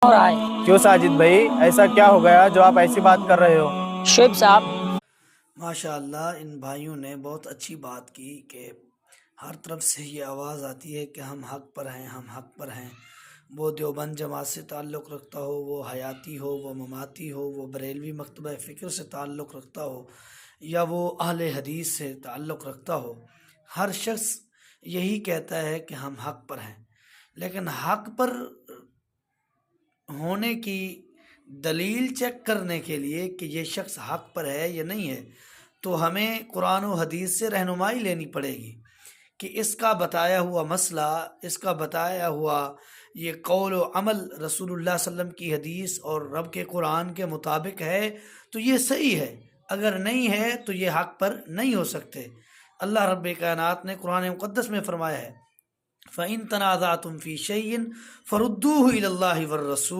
ہو رہا ہے۔ کیوں ساجد بھائی، ایسا کیا ہو گیا جو آپ ایسی بات کر رہے ہو؟ شعیب صاحب، ماشاء اللہ ان بھائیوں نے بہت اچھی بات کی کہ ہر طرف سے یہ آواز آتی ہے کہ ہم حق پر ہیں، ہم حق پر ہیں۔ وہ دیوبند جماعت سے تعلق رکھتا ہو، وہ حیاتی ہو، وہ مماتی ہو، وہ بریلوی مکتبہ فکر سے تعلق رکھتا ہو، یا وہ اہل حدیث سے تعلق رکھتا ہو، ہر شخص یہی کہتا ہے کہ ہم حق پر ہیں۔ لیکن حق پر ہونے کی دلیل چیک کرنے کے لیے کہ یہ شخص حق پر ہے یا نہیں ہے، تو ہمیں قرآن و حدیث سے رہنمائی لینی پڑے گی کہ اس کا بتایا ہوا مسئلہ، اس کا بتایا ہوا یہ قول و عمل رسول اللہ صلی اللہ علیہ وسلم کی حدیث اور رب کے قرآن کے مطابق ہے تو یہ صحیح ہے، اگر نہیں ہے تو یہ حق پر نہیں ہو سکتے۔ اللہ رب کائنات نے قرآن مقدس میں فرمایا ہے، فَإِن تَنَازَعْتُمْ فِي شَيْءٍ فَرُدُّوهُ إِلَى اللَّهِ وَالرَّسُولِ